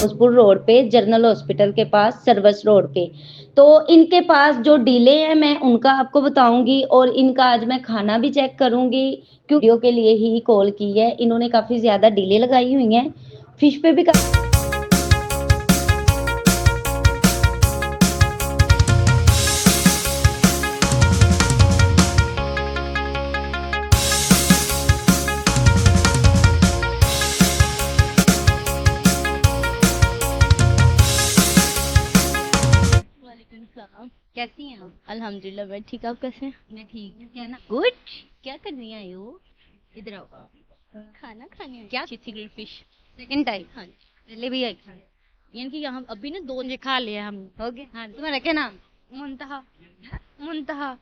Firozpur road पे general hospital के पास service road पे। तो इनके पास जो डीले है मैं उनका आपको बताऊंगी और इनका आज मैं खाना भी चेक करूंगी क्योंकि वीडियो के लिए ही कॉल की है। इन्होंने काफी ज्यादा डीले लगाई हुई है फिश पे भी। वालेकुम सलाम। कैसी हैं आप? अल्हम्दुलिल्लाह मैं ठीक। आप कैसे हैं? मैं ठीक हूँ। क्या ना गुड। क्या करनी आई हो? इधर आओ। खाना खाने आई। क्या? चिथी ग्रिल फिश। Second time? हाँ जी। पहले भी आई थी। यानी कि यहाँ अभी ना 2 ये खा लिया हम। हो गया। हाँ जी। तुम्हारा क्या नाम? मुंतहा। मुंतहा।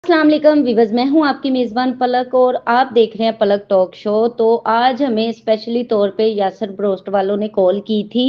अस्सलाम वालेकुम विवर्स, मैं हूं आपकी मेज़बान पलक और आप देख रहे हैं पलक टॉक शो। तो आज हमें स्पेशली तौर पे यासर ब्रोस्ट वालों ने कॉल की थी।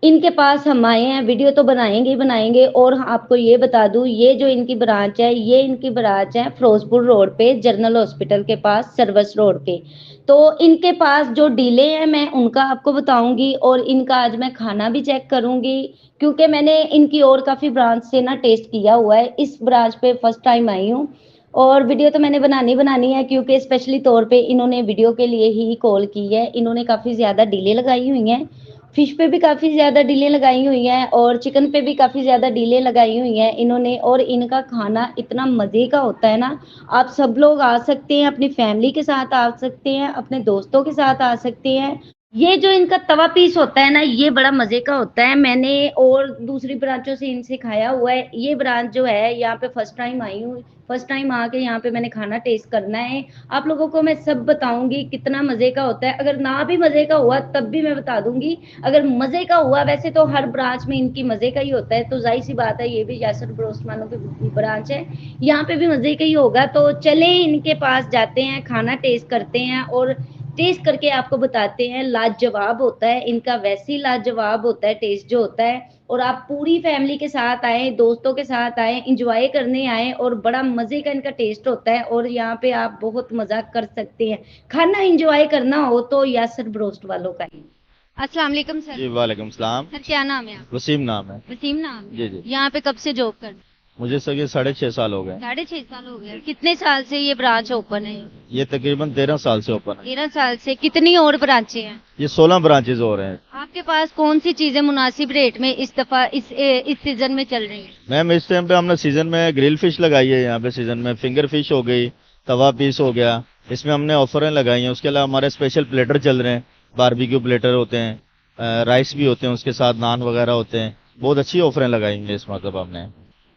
इनके पास हम आए हैं, वीडियो तो बनाएंगे ही बनाएंगे और आपको ये बता दूं ये जो इनकी ब्रांच है ये इनकी ब्रांच है फिरोजपुर रोड पे जनरल हॉस्पिटल के पास सर्विस रोड पे। तो इनके पास जो डीले है मैं उनका आपको बताऊंगी और इनका आज मैं खाना भी चेक करूंगी क्योंकि मैंने इनकी और काफ़ी ब्रांच से ना टेस्ट किया हुआ है। इस ब्रांच पे फर्स्ट टाइम आई हूँ और वीडियो तो मैंने बनानी है क्योंकि स्पेशली तौर पे इन्होंने वीडियो के लिए ही कॉल की है। इन्होंने काफ़ी ज़्यादा डीले लगाई हुई हैं, फिश पे भी काफ़ी ज़्यादा डीले लगाई हुई हैं और चिकन पे भी काफ़ी ज़्यादा डीले लगाई हुई हैं इन्होंने। और इनका खाना इतना मज़े का होता है ना, आप सब लोग आ सकते हैं, अपनी फैमिली के साथ आ सकते हैं, अपने दोस्तों के साथ आ सकते हैं। ये जो इनका तवा पीस होता है ना ये बड़ा मजे का होता है। मैंने और दूसरी ब्रांचों से इनसे खाया हुआ है। ये ब्रांच जो है यहाँ पे फर्स्ट टाइम आई हूँ, फर्स्ट टाइम आके यहाँ पे मैंने खाना टेस्ट करना है। आप लोगों को मैं सब बताऊंगी कितना मजे का होता है। अगर ना भी मजे का हुआ तब भी मैं बता दूंगी। अगर मजे का हुआ, वैसे तो हर ब्रांच में इनकी मजे का ही होता है, तो जाहिर सी बात है ये भी यासर ब्रोस्ट वालों की ब्रांच है, यहाँ पे भी मजे का ही होगा। तो चले इनके पास जाते हैं, खाना टेस्ट करते हैं और टेस्ट करके आपको बताते हैं। लाजवाब होता है इनका, वैसे ही लाजवाब होता है टेस्ट जो होता है। और आप पूरी फैमिली के साथ आए, दोस्तों के साथ आए, इंजॉय करने आए और बड़ा मजे का इनका टेस्ट होता है और यहाँ पे आप बहुत मजा कर सकते हैं। खाना इंजॉय करना हो तो यासर ब्रोस्ट वालों का ही। अस्सलाम वालेकुम सर। जी वालेकुम सलाम। सर क्या नाम है आपका? वसीम नाम है। वसीम नाम है। जी जी। यहाँ पे कब से जॉब कर? मुझे सर ये 6.5 साल हो गए। 6.5 साल हो गए। कितने साल से ये ब्रांच ओपन है? ये तकरीबन 13 साल से ओपन है। 13 साल से। कितनी और ब्रांचें हैं? ये 16 ब्रांचेज हो रहे हैं। आपके पास कौन सी चीजें मुनासिब रेट में इस दफा इस सीजन में चल रही है? मैम इस टाइम पे हमने सीजन में ग्रिल फिश लगाई है। यहाँ पे सीजन में फिंगर फिश हो गई, तवा पीस हो गया, इसमें हमने ऑफरें लगाई हैं। उसके अलावा हमारे स्पेशल प्लेटर चल रहे हैं, बारबेक्यू प्लेटर होते हैं, राइस भी होते हैं, उसके साथ नान वगैरह होते हैं। बहुत अच्छी ऑफरें लगाई हैं इस मतलब हमने।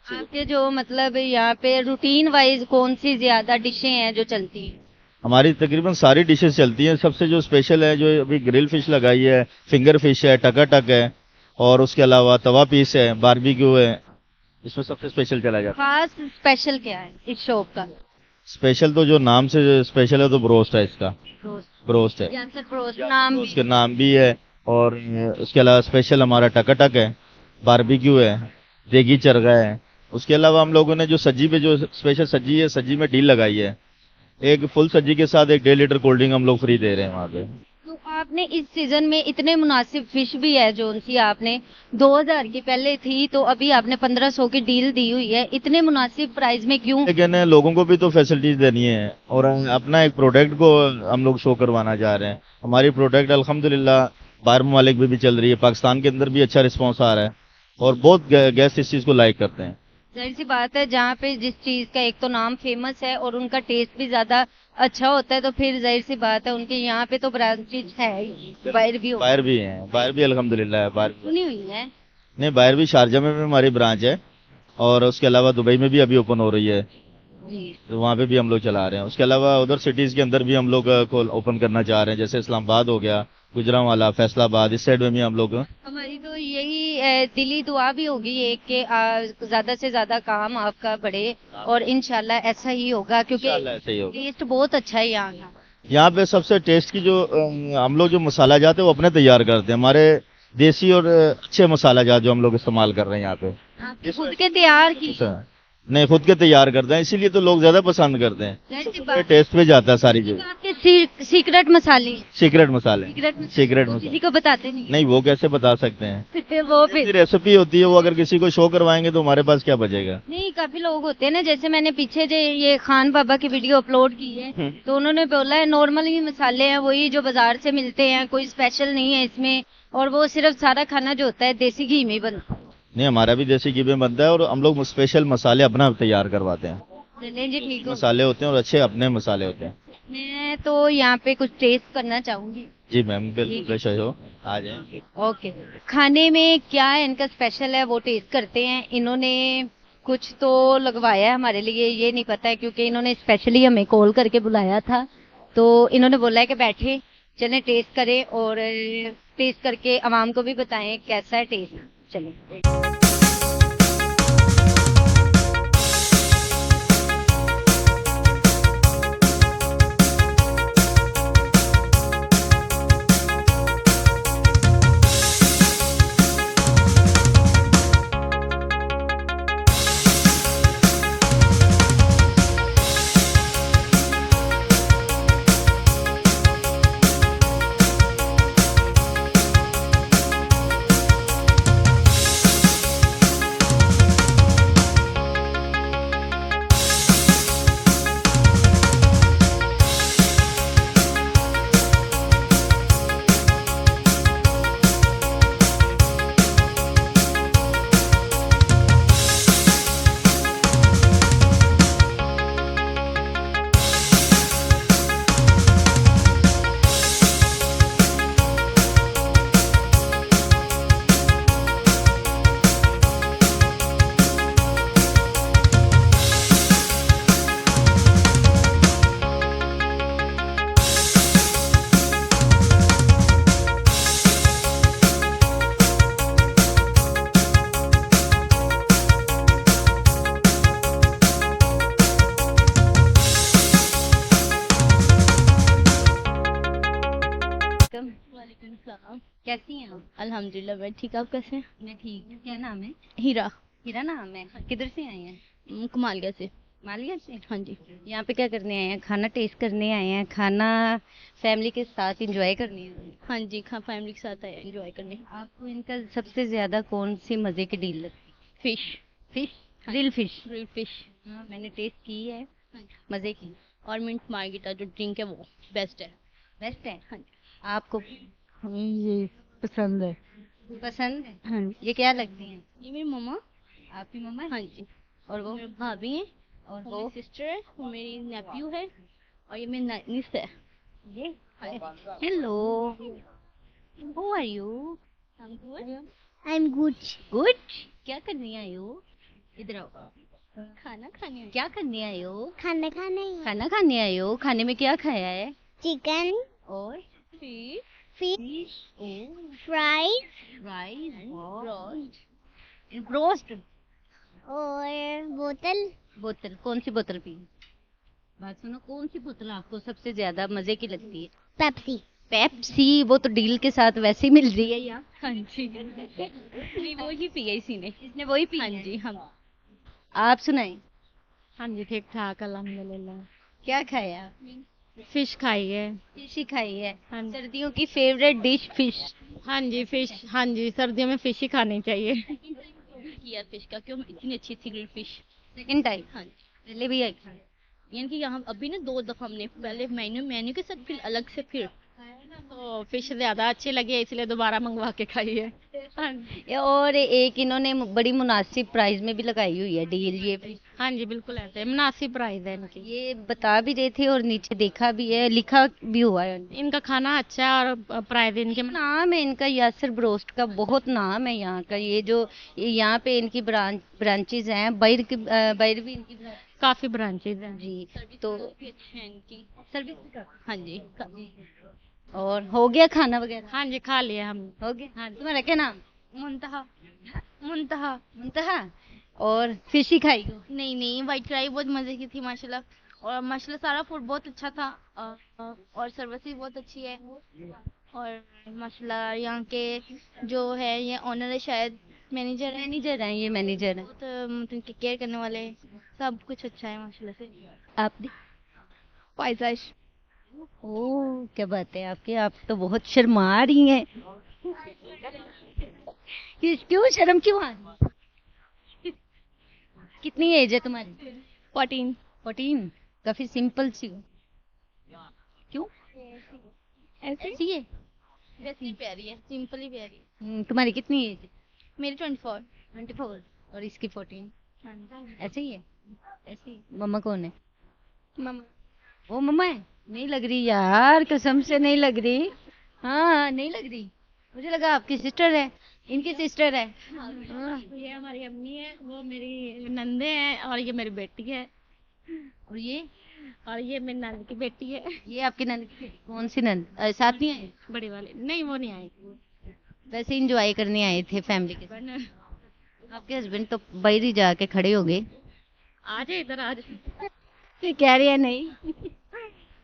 आपके जो मतलब यहाँ पे रूटीन वाइज कौन सी ज्यादा डिशें हैं जो चलती हैं? हमारी तकरीबन सारी डिशेस चलती हैं। सबसे जो स्पेशल है, जो अभी ग्रिल फिश लगाई है, फिंगर फिश है, टकाटक है और उसके अलावा तवा पीस है, बारबेक्यू है, इसमें सबसे स्पेशल चला जाता है। खास स्पेशल क्या है इस शॉप का? स्पेशल तो जो नाम से स्पेशल है तो ब्रोस्ट है इसका। ब्रोस्ट है, यासर ब्रोस्ट नाम उसके नाम भी है। और उसके अलावा स्पेशल हमारा टकाटक है, बारबेक्यू है, देगी चरगा है। उसके अलावा हम लोगों ने जो सज्जी पे जो स्पेशल सज्जी है, सज्जी में डील लगाई है। एक फुल सज्जी के साथ 1.5 लीटर कोल्ड ड्रिंक हम लोग फ्री दे रहे हैं वहाँ पे। तो आपने इस सीजन में इतने मुनासिब फिश भी है जो उनकी आपने 2000 की पहले थी तो अभी आपने 1500 की डील दी हुई है, इतने मुनासिब प्राइस में क्यों? लेकिन लोगों को भी तो फैसिलिटीज देनी है और अपना एक प्रोडक्ट को हम लोग शो करवाना चाह रहे हैं। हमारी प्रोडक्ट अल्हम्दुलिल्लाह बाहर ममालिक में भी चल रही है, पाकिस्तान के अंदर भी अच्छा रिस्पॉन्स आ रहा है और बहुत गेस्ट इस चीज को लाइक करते हैं। जाहिर सी बात है जहाँ पे जिस चीज का एक तो नाम फेमस है और उनका टेस्ट भी ज्यादा अच्छा होता है तो फिर जाहिर सी बात है उनके यहाँ पे तो ब्रांचेज है ही, बाहर भी बाहर भी हैं, बाहर भी अल्हम्दुलिल्लाह है। बाहर सुनी हुई है। नहीं, बाहर भी शारजा में भी हमारी ब्रांच है और उसके अलावा दुबई में भी अभी ओपन हो रही है। जी तो वहाँ पे भी हम लोग चला रहे हैं। उसके अलावा उधर सिटीज़ के अंदर भी हम लोग खोल ओपन करना चाह रहे हैं, जैसे इस्लामाबाद हो गया, गुजरांवाला, फैसलाबाद, इस साइड में भी हम लोग। हमारी तो यही दिली दुआ भी होगी एक कि ज्यादा से ज्यादा काम आपका बढ़े और इंशाल्लाह ऐसा ही होगा क्योंकि इंशाल्लाह ऐसे ही होगा। टेस्ट बहुत अच्छा है यहाँ का। यहाँ पे सबसे टेस्ट की जो हम लोग जो मसाला जाते हैं वो अपने तैयार करते हैं, हमारे देसी और अच्छे मसाला जात जो हम लोग इस्तेमाल कर रहे हैं यहाँ पे। आपके खुद के तैयार की नहीं, खुद के तैयार करते हैं, इसीलिए तो लोग ज्यादा पसंद करते हैं। टेस्ट पे जाता है सारी चीज। आपके सीक्रेट मसाले सीक्रेट मसाले, सीक्रेट सीक्रेट किसी मसाले को बताते नहीं नहीं, वो कैसे बता सकते हैं? वो फिर रेसिपी होती है, वो अगर किसी को शो करवाएंगे तो हमारे पास क्या बचेगा। नहीं, काफी लोग होते हैं ना, जैसे मैंने पीछे जो ये खान बाबा की वीडियो अपलोड की है तो उन्होंने बोला है नॉर्मल ही मसाले हैं वही जो बाजार से मिलते हैं, कोई स्पेशल नहीं है इसमें, और वो सिर्फ सारा खाना जो होता है देसी घी में ही बनता है। नहीं, हमारा भी देसी घी में बनता है और हम लोग स्पेशल मसाले अपना तैयार करवाते हैं। चलिए जी, ठीक हो। मसाले होते हैं और अच्छे अपने मसाले होते हैं। मैं तो यहाँ पे कुछ टेस्ट करना चाहूंगी। जी मैम, बिल्कुल बेशक हो, आ जाए। ओके, खाने में क्या है इनका स्पेशल है वो टेस्ट करते हैं। इन्होंने कुछ तो लगवाया है हमारे लिए, ये नहीं पता है क्योंकि इन्होंने स्पेशली हमें कॉल करके बुलाया था, तो इन्होंने बोला है कि बैठे चलें टेस्ट करें और टेस्ट करके आवाम को भी बताएं कैसा है टेस्ट। चलें। वालेकुम सलाम। कैसी हैं आप? अल्हम्दुलिल्लाह मैं ठीक, आप कैसे हैं? मैं ठीक हूँ। क्या नाम है? हीरा। हीरा नाम है। किधर से आई हैं? कमालिया से। मालिया से। हाँ जी। यहाँ पे क्या करने आए हैं? खाना टेस्ट करने आए हैं? खाना फैमिली के साथ एंजॉय करने आए हैं? हाँ जी, फैमिली के साथ आए एंजॉय करने। आपको इनका सबसे ज्यादा कौन सी मजे की डील लगती? Fish. Fish, grill fish. Grill fish. हाँ, मैंने टेस्ट की है, मजे की। और मिंट मार्गिटा जो ड्रिंक है वो बेस्ट है। बेस्ट है। हाँ जी। आपको हमें ये पसंद है। पसंद है? हाँ ये क्या लगती हैं? ये मेरी मम्मा। आपकी मम्मा है? हाँ जी। और वो? मेरी भाभी है और वो वो? मेरी सिस्टर है, वो मेरी नेफ्यू है और ये मेरी निस है। ये? हाँ। Hello, who are you? I am good. Good. क्या करने आए हो? इधर आओ। खाना खाने क्या करने आए हो? खाना खाने खाना खाने आए हो। खाने में क्या खाया है? चिकन, और फिश, फिश, ओ, फ्राइज राइस, ब्रोस्ट। और बोतल। बोतल, कौन सी बोतल पी? बात सुनो, कौन सी बोतल आपको सबसे ज्यादा मजे की लगती है? पेप्सी। पेप्सी, वो तो डील के साथ वैसे ही मिल रही है यहाँ। हाँ जी। नहीं वो ही पिया इसी ने। इसने वही पी हाँ है। जी। हम आप सुनाएं, हाँ जी, ठीक ठाक अल्हम्दुलिल्लाह। क्या खाया? फिश खाई है। फिश ही खाई है। हाँ जी। सर्दियों की फेवरेट डिश फिश। हाँ जी, फिश। हाँ जी, सर्दियों में फिश ही खानी चाहिए। किया फिश का, क्यों इतनी अच्छी थी ग्रिल फिश। Second time? हाँ जी। पहले भी आई? यानी कि यहाँ अभी ना 2 दफा हमने पहले मेन्यू के साथ फिर अलग से फिर तो फिश ज्यादा अच्छी लगी है इसलिए दोबारा मंगवा के खाई है। हाँ जी। और एक इन्होंने बड़ी मुनासिब प्राइस में भी लगाई हुई है डील ये फिश। हाँ जी, बिल्कुल ऐसे मुनासिब प्राइस है इनकी। ये बता भी रहे थे और नीचे देखा भी है, लिखा भी हुआ है। इनका खाना अच्छा है और प्राइस इनके नाम है इनका यासर ब्रोस्ट का, बहुत नाम है यहाँ का। ये जो यहाँ पे इनकी ब्रांचेस हैं, बैर भी इनकी काफी ब्रांचेज हैं जी। सर्विस तो काफी अच्छी है इनकी। सर्विस भी हाँ जी। और हो गया खाना वगैरह? हाँ जी, खा लिया हम। हो गया। हाँ जी। तुम्हारा क्या नाम? मुंतहा। मुंतहा। मुंतहा। और फिश ही खाई हो? नहीं नहीं, वाइट कढ़ाई बहुत मजे की थी माशाल्लाह। और माशाल्लाह सारा फूड बहुत अच्छा था। और सर्विस भी बहुत अच्छी है। और माशाल्लाह यहाँ के जो है ये ऑनर है, शायद मैनेजर है, मैनेजर हैं, ये मैनेजर हैं। बहुत मतलब केयर करने वाले हैं। सब कुछ अच्छा है माशाल्लाह से। आप पाइजाश। ओ, क्या बात है आपकी, आप तो बहुत शर्मा रही हैं। क्यों शर्म क्यों आ रही? कितनी एज है तुम्हारी? 14। 14। काफी सिंपल सी हो। क्यों ऐसे ऐसी है? वैसे ही प्यारी है, सिंपल ही प्यारी है। तुम्हारी कितनी एज है? मेरी 24। 24 और इसकी 14। हाँ जी। ऐसे ही है? ऐसे ही। मम्मा कौन है? मम्मा। वो मम्मा है? नहीं लग रही यार, कसम से नहीं लग रही। हाँ, नहीं लग रही। मुझे लगा आपकी सिस्टर है। इनकी सिस्टर है। हाँ। ये हमारी अम्मी है, वो मेरी नंदे हैं, और ये मेरी बेटी है, और ये मेरी नानी की बेटी है। ये आपकी नंद? कौन सी नंद? साथ नहीं आए? बड़ी वाली नहीं, वो नहीं आई। वैसे इंजॉय करने आए थे फैमिली के साथ। आपके हस्बैंड तो बाहर ही जाके खड़े हो गए। आ जाए इधर, आ ये कह रहे हैं नहीं।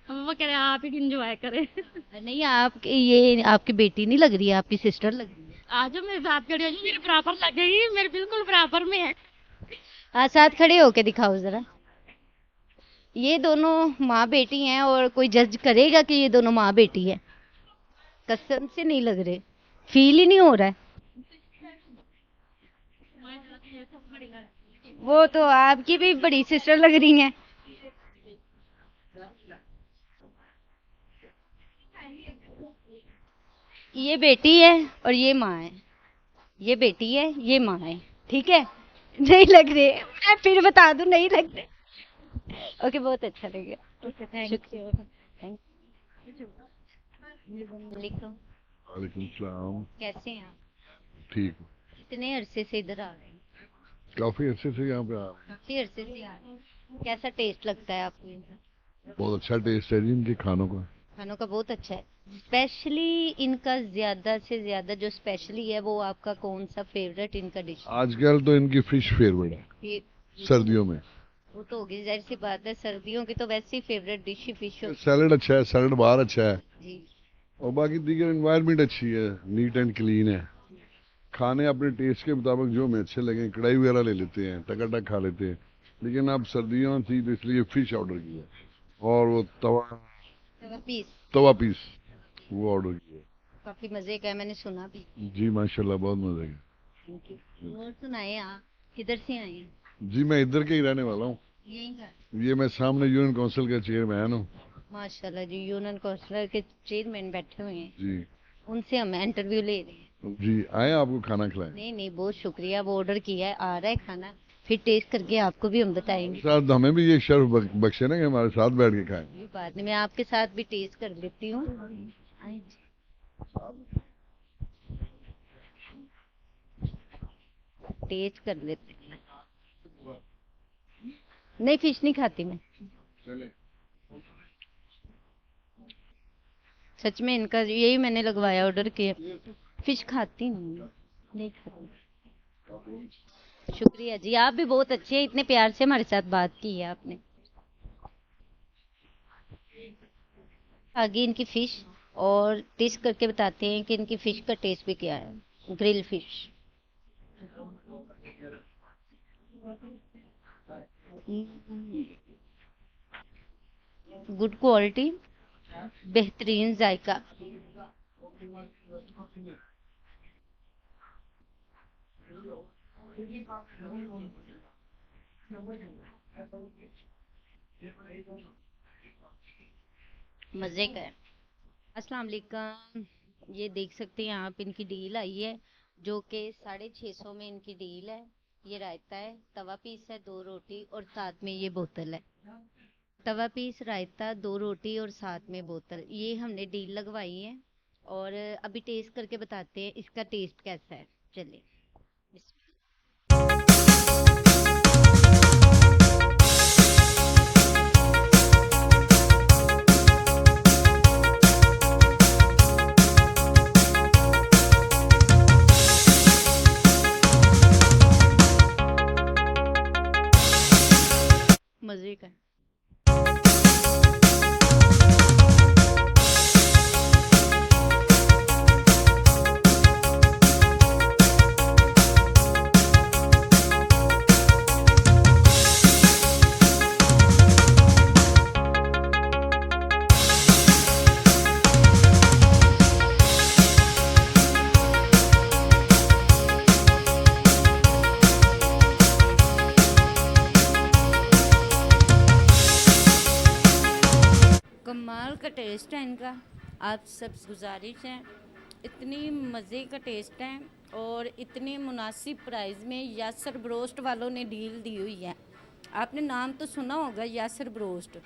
हम वो कह रहे हैं आप ही इंजॉय करें। नहीं, आप ये आपकी बेटी नहीं लग रही है, आपकी सिस्टर लग रही है। आ जाओ मेरे साथ, खड़ी हो जाओ, मेरे बराबर लगेगी, मेरे बिल्कुल बराबर में है। हाँ, साथ खड़े होके दिखाओ जरा। ये दोनों माँ बेटी हैं और कोई जज करेगा कि ये दोनों माँ बेटी है? कसम से नहीं लग रहे, फील ही नहीं हो रहा है। वो तो आपकी भी बड़ी सिस्टर लग रही हैं। ये बेटी है और ये माँ है। ये बेटी है, ये माँ है। ठीक है? नहीं लग रहे, मैं फिर बता दूं, नहीं लग रहे। ओके, बहुत अच्छा लगा। Thank you. Thank you. वालेकुम सलाम। कैसे हैं आप? ठीक। कितने अरसे से इधर आ रहे हैं? काफी अच्छे से यहाँ पे काफी अरसे से आ रहे हैं। कैसा टेस्ट लगता है आपको इनका? बहुत अच्छा टेस्ट है जी इनके खानों का। खानों का बहुत अच्छा है। स्पेशली इनका ज्यादा से ज्यादा जो स्पेशली है, वो आपका कौन सा फेवरेट इनका डिश? आजकल तो इनकी फिश फेवरेट है ये सर्दियों में। वो तो होगी, जाहिर सी बात है, सर्दियों की तो वैसे ही फेवरेट डिश ही फिश होती सैलड अच्छा है, सैलड बाहर अच्छा है, है जी। और बाकी दीगर एनवायरनमेंट अच्छी है, नीट एंड क्लीन है। खाने अपने टेस्ट के मुताबिक जो हमें अच्छे लगे, कढ़ाई वगैरह ले लेते हैं, टकाटक खा लेते हैं। लेकिन अब सर्दियों थी तो इसलिए फिश ऑर्डर किया, और वो पीस तवा पीस वो ऑर्डर किया। काफी मजे का है, मैंने सुना भी। जी माशाल्लाह, बहुत मजे का। Thank you. और सुनाए, आप किधर से आए हैं? जी मैं इधर के ही रहने वाला हूँ। यहीं का? ये मैं सामने यूनियन काउंसिल का चेयरमैन हूँ। माशाल्लाह जी, यूनियन काउंसिलर के चेयरमैन बैठे हुए हैं। जी उनसे हम इंटरव्यू ले रहे हैं। जी, आए आपको खाना खिलाएं। नहीं नहीं, बहुत शुक्रिया, वो ऑर्डर किया है, आ रहा है खाना, फिर टेस्ट करके आपको भी हम बताएंगे। साथ हमें भी ये शर्फ बख्शे ना कि हमारे साथ बैठ के खाएं। कोई बात नहीं, मैं आपके साथ भी टेस्ट कर लेती हूँ। आए जी। टेस्ट कर लेते हैं। नहीं, फिश नहीं खाती मैं। सच में इनका यही मैंने लगवाया, ऑर्डर किया। फिश खाती नहीं खाती। शुक्रिया जी, आप भी बहुत अच्छे हैं, इतने प्यार से हमारे साथ बात की है आपने। आगे इनकी फिश और टेस्ट करके बताते हैं कि इनकी फिश का टेस्ट भी क्या है। ग्रिल फिश गुड क्वालिटी, बेहतरीन जायका। मजे का है। अस्सलाम वालेकुम। ये देख सकते हैं आप, इनकी डील आई है जो कि 650 में इनकी डील है। ये रायता है, तवा पीस है, 2 रोटी और साथ में ये बोतल है। तवा पीस, रायता, 2 रोटी और साथ में बोतल, ये हमने डील लगवाई है। और अभी टेस्ट करके बताते हैं इसका टेस्ट कैसा है। चलिए। मज़े का है। कमाल का टेस्ट है इनका। आप सब गुजारिश है, इतनी मज़े का टेस्ट है और इतनी मुनासिब प्राइस में यासर ब्रोस्ट वालों ने डील दी हुई है। आपने नाम तो सुना होगा यासर ब्रोस्ट।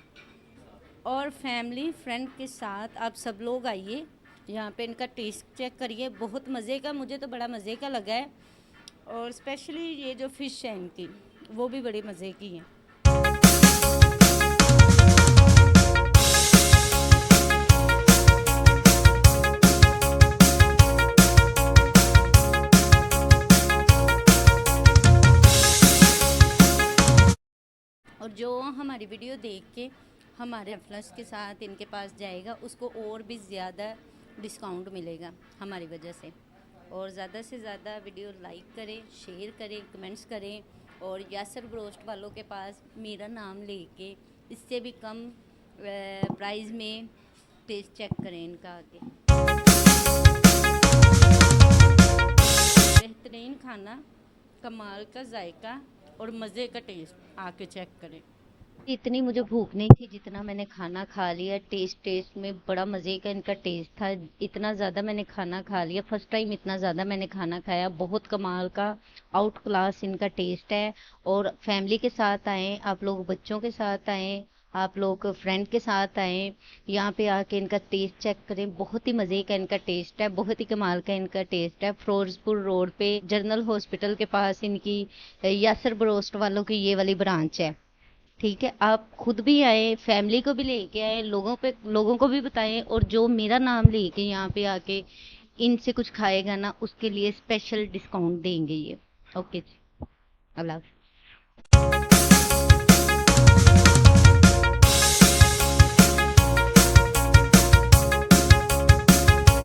और फैमिली फ्रेंड के साथ आप सब लोग आइए, यहाँ पे इनका टेस्ट चेक करिए। बहुत मज़े का, मुझे तो बड़ा मज़े का लगा है। और स्पेशली ये जो फ़िश है इनकी, वो भी बड़ी मज़े की है। और जो हमारी वीडियो देख के हमारे फ्लश के साथ इनके पास जाएगा, उसको और भी ज़्यादा डिस्काउंट मिलेगा हमारी वजह से। और ज़्यादा से ज़्यादा वीडियो लाइक करें, शेयर करें, कमेंट्स करें। और यासर ब्रोस्ट वालों के पास मेरा नाम लेके इससे भी कम प्राइस में टेस्ट चेक करें इनका आके। बेहतरीन खाना, कमाल का जायका और मज़े का टेस्ट, आके चेक करें। इतनी मुझे भूख नहीं थी जितना मैंने खाना खा लिया। टेस्ट में बड़ा मज़े का इनका टेस्ट था। इतना ज़्यादा मैंने खाना खा लिया, फर्स्ट टाइम इतना ज़्यादा मैंने खाना खाया। बहुत कमाल का आउट क्लास इनका टेस्ट है। और फैमिली के साथ आएँ आप लोग, बच्चों के साथ आएँ आप लोग, फ्रेंड के साथ आएँ, यहाँ पे आके इनका टेस्ट चेक करें। बहुत ही मज़े का इनका टेस्ट है, बहुत ही कमाल का इनका टेस्ट है। फिरोजपुर रोड पे जनरल हॉस्पिटल के पास इनकी यासर ब्रोस्ट वालों की ये वाली ब्रांच है। ठीक है, आप खुद भी आए, फैमिली को भी लेके आए, लोगों को भी बताएं। और जो मेरा नाम लेके यहाँ पे आके इनसे कुछ खाएगा ना, उसके लिए स्पेशल डिस्काउंट देंगे ये। ओके जी, अल्लाह हाफ़िज़।